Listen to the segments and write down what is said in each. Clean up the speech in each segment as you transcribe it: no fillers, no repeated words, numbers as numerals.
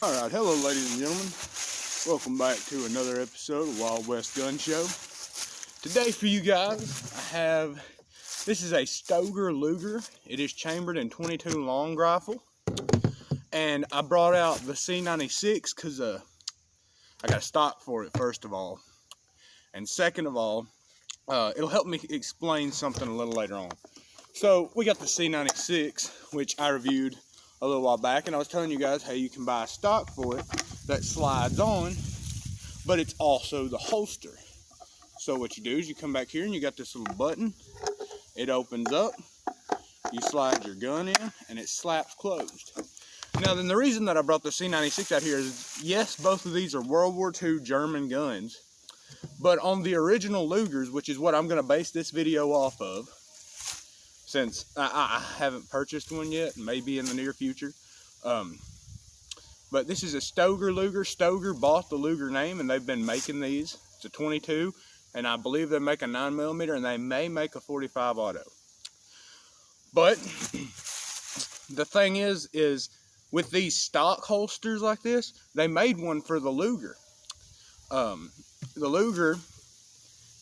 Alright, hello ladies and gentlemen. Welcome back to another episode of Wild West Gun Show. Today for you guys, this is a Stoger Luger. It is chambered in .22 long rifle. And I brought out the C96 because I got stock for it, first of all. And second of all, it'll help me explain something a little later on. So we got the C96, which I reviewed a little while back, and I was telling you guys how you can buy stock for it that slides on, but it's also the holster. So what you do is you come back here and you got this little button. It opens up, you slide your gun in, and it slaps closed. Now then, the reason that I brought the C96 out here is, yes, both of these are World War II German guns, but on the original Lugers, which is what I'm going to base this video off of, since I haven't purchased one yet, maybe in the near future. But this is a Stoger Luger. Stoger bought the Luger name, and they've been making these. It's a .22, and I believe they make a 9mm, and they may make a .45 auto. But the thing is with these stock holsters like this, they made one for the Luger. The Luger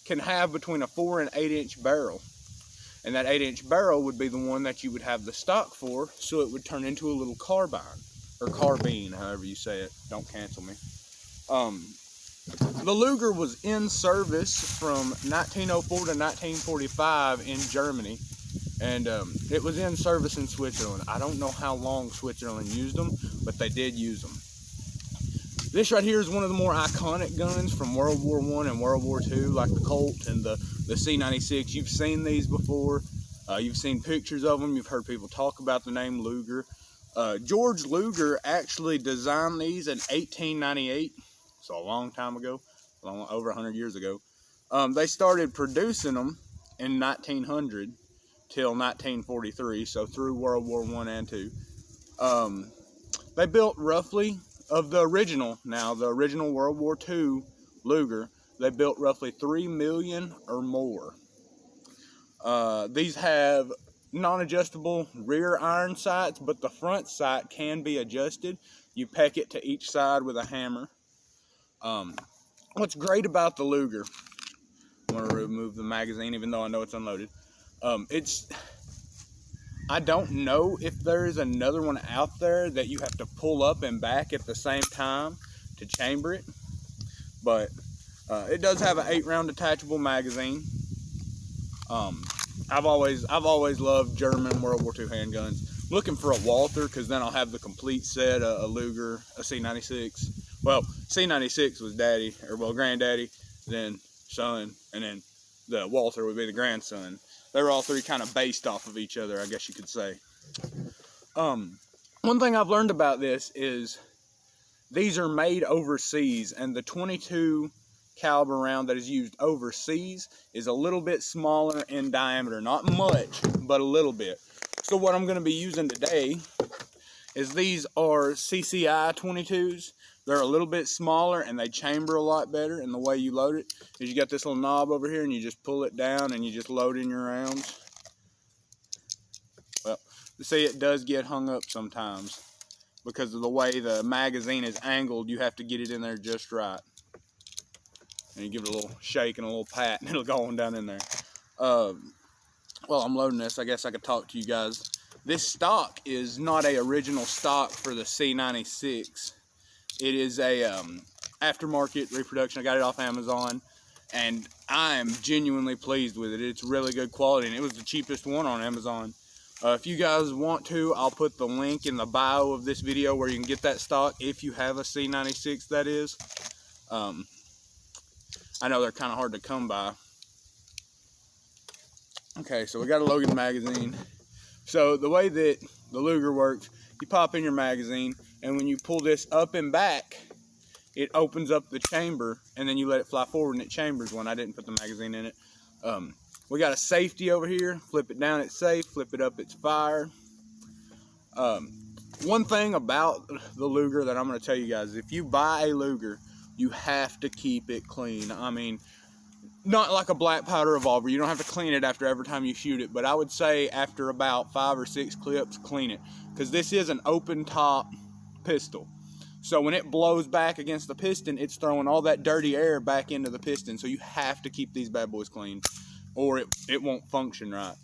can have between a 4 and 8 inch barrel. And that 8-inch barrel would be the one that you would have the stock for, so it would turn into a little carbine, or carbine, however you say it. Don't cancel me. The Luger was in service from 1904 to 1945 in Germany, and it was in service in Switzerland. I don't know how long Switzerland used them, but they did use them. This right here is one of the more iconic guns from World War I and World War II, like the Colt and the C96. You've seen these before. You've seen pictures of them. You've heard people talk about the name Luger. George Luger actually designed these in 1898, so a long time ago, over 100 years ago. They started producing them in 1900 till 1943, so through World War I and II. They built roughly, of the original, now the original World War II Luger, they built roughly 3 million or more. These have non-adjustable rear iron sights, but the front sight can be adjusted. You peck it to each side with a hammer. What's great about the Luger, I'm going to remove the magazine even though I know it's unloaded. I don't know if there is another one out there that you have to pull up and back at the same time to chamber it, but it does have an 8-round detachable magazine. I've always loved German World War II handguns. I'm looking for a Walther, because then I'll have the complete set, a Luger, a C96. Well, C96 was daddy, or well, granddaddy, then son, and then the Walther would be the grandson. They were all three kind of based off of each other, I guess you could say. One thing I've learned about this is these are made overseas, and the .22 caliber round that is used overseas is a little bit smaller in diameter. Not much, but a little bit. So what I'm going to be using today is these are CCI .22s. They're a little bit smaller and they chamber a lot better, and the way you load it is you got this little knob over here and you just pull it down and you just load in your rounds. Well, see, it does get hung up sometimes because of the way the magazine is angled. You have to get it in there just right. And you give it a little shake and a little pat and it'll go on down in there. Well, I'm loading this. I guess I could talk to you guys. This stock is not a original stock for the C96. It is a aftermarket reproduction. I got it off Amazon, and I am genuinely pleased with it. It's really good quality, and it was the cheapest one on Amazon. If you guys want to, I'll put the link in the bio of this video where you can get that stock if you have a C96, that is. I know they're kind of hard to come by. Okay, so we got a Logan magazine. So the way that the Luger works, you pop in your magazine, and when you pull this up and back, it opens up the chamber, and then you let it fly forward and it chambers one. I didn't put the magazine in it. We got a safety over here. Flip it down, it's safe. Flip it up, it's fire. One thing about the Luger that I'm going to tell you guys, if you buy a Luger, you have to keep it clean. I mean, not like a black powder revolver. You don't have to clean it after every time you shoot it, but I would say after about 5 or 6 clips, clean it, because this is an open top pistol. So when it blows back against the piston, it's throwing all that dirty air back into the piston. So you have to keep these bad boys clean, or it won't function right.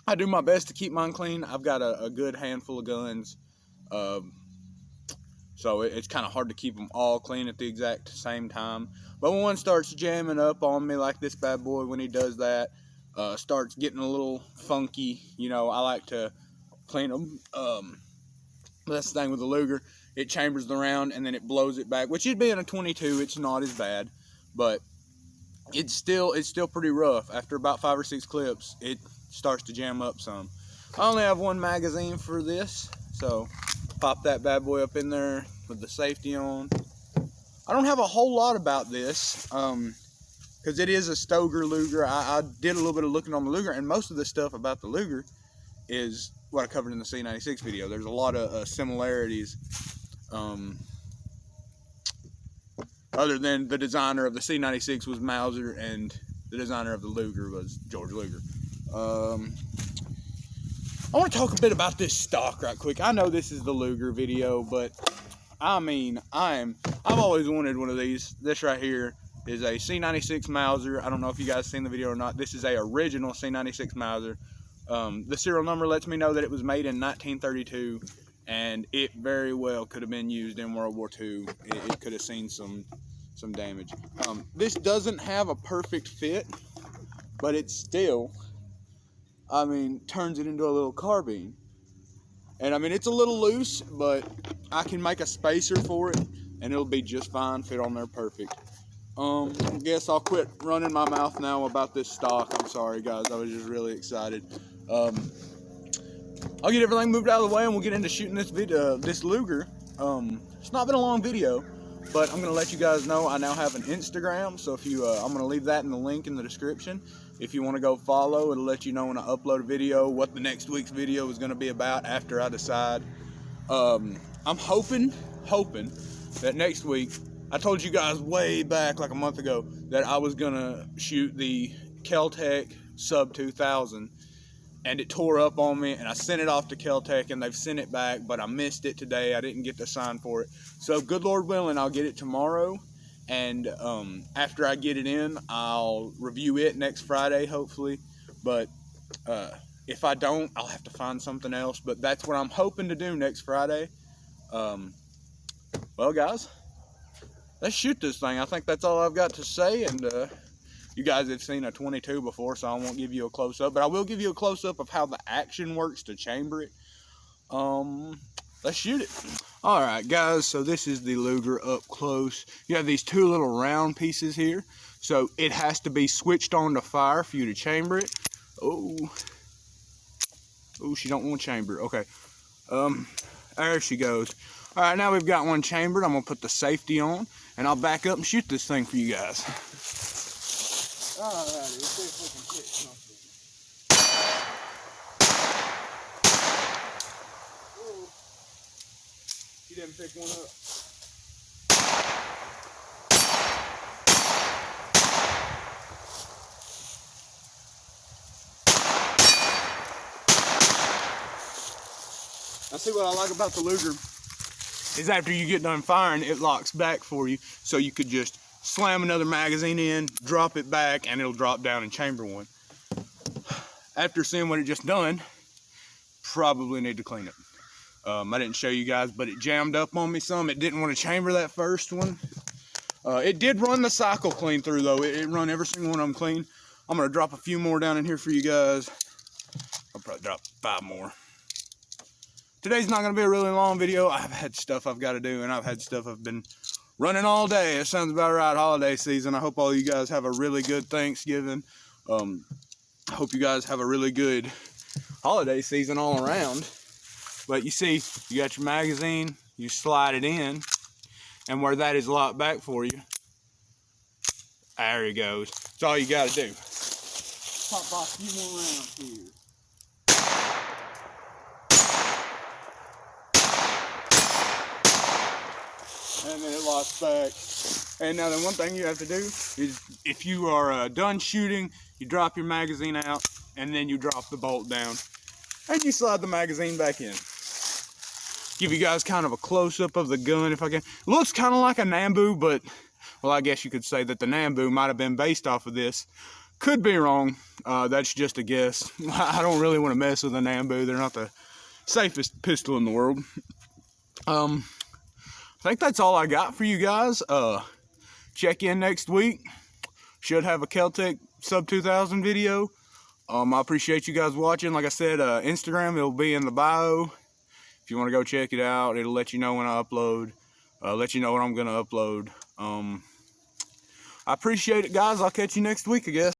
I do my best to keep mine clean. I've got a good handful of guns, so it's kind of hard to keep them all clean at the exact same time. But when one starts jamming up on me like this bad boy, when he does that, starts getting a little funky, you know, I like to clean them. That's the thing with the Luger. It chambers the round and then it blows it back, which would be in a 22. It's not as bad, but it's still pretty rough. After about 5 or 6 clips, it starts to jam up some. I only have one magazine for this, so pop that bad boy up in there with the safety on. I don't have a whole lot about this, because it is a Stoger Luger. I did a little bit of looking on the Luger, and most of the stuff about the Luger is what I covered in the C96 video. There's a lot of similarities, other than the designer of the C96 was Mauser and the designer of the Luger was Stoger Luger. I want to talk a bit about this stock right quick. I know this is the Luger video, but I mean, I've always wanted one of these. This right here is a C96 Mauser. I don't know if you guys seen the video or not. This is a original C96 Mauser. The serial number lets me know that it was made in 1932, and it very well could have been used in World War II. It could have seen some damage. This doesn't have a perfect fit, but it still, I mean, turns it into a little carbine. And I mean, it's a little loose, but I can make a spacer for it, and it'll be just fine, fit on there perfect. I guess I'll quit running my mouth now about this stock. I'm sorry, guys. I was just really excited. I'll get everything moved out of the way, and we'll get into shooting this Luger. It's not been a long video, but I'm gonna let you guys know I now have an Instagram. So if you, I'm gonna leave that in the link in the description. If you want to go follow, it'll let you know when I upload a video what the next week's video is gonna be about after I decide. I'm hoping that next week, I told you guys way back like a month ago that I was gonna shoot the Kel-Tec Sub 2000, and it tore up on me, and I sent it off to Kel-Tec, and they've sent it back, but I missed it today. I didn't get to sign for it. So good Lord willing, I'll get it tomorrow, and after I get it in, I'll review it next Friday, hopefully. But if I don't, I'll have to find something else, but that's what I'm hoping to do next Friday. Well, guys, let's shoot this thing. I think that's all I've got to say, and you guys have seen a 22 before, so I won't give you a close-up, but I will give you a close-up of how the action works to chamber it. Let's shoot it. All right, guys, so this is the Luger up close. You have these two little round pieces here, so it has to be switched on to fire for you to chamber it. Oh, she don't want to chamber. Okay, there she goes. All right, now we've got one chambered. I'm gonna put the safety on, and I'll back up and shoot this thing for you guys. Alrighty, let's see if we can hit something. Whoa. She didn't pick one up. Now see, what I like about the Luger is after you get done firing, it locks back for you, so you could just slam another magazine in, drop it back, and it'll drop down and chamber one. After seeing what it just done, probably need to clean it. I didn't show you guys, but it jammed up on me some. It didn't want to chamber that first one. It did run the cycle clean through, though. It run every single one of them clean. I'm going to drop a few more down in here for you guys. I'll probably drop 5 more. Today's not going to be a really long video. I've had stuff I've got to do, and I've had stuff I've been running all day. It sounds about right, holiday season. I hope all you guys have a really good Thanksgiving. I hope you guys have a really good holiday season all around. But you see, you got your magazine, you slide it in, and where that is locked back for you, there it goes. That's all you got to do. Pop off a few more rounds here. And then it locks back. And now then, one thing you have to do is, if you are done shooting, you drop your magazine out, and then you drop the bolt down, and you slide the magazine back in. give you guys kind of a close-up of the gun if I can. Looks kind of like a Nambu, but, well, I guess you could say that the Nambu might have been based off of this. Could be wrong. That's just a guess. I don't really want to mess with a Nambu. They're not the safest pistol in the world. I think that's all I got for you guys. Check in next week. Should have a Kel-Tec sub 2000 video. I appreciate you guys watching. Like I said, Instagram, it'll be in the bio. If you want to go check it out, it'll let you know when I upload. Let you know when I'm going to upload. I appreciate it, guys. I'll catch you next week, I guess.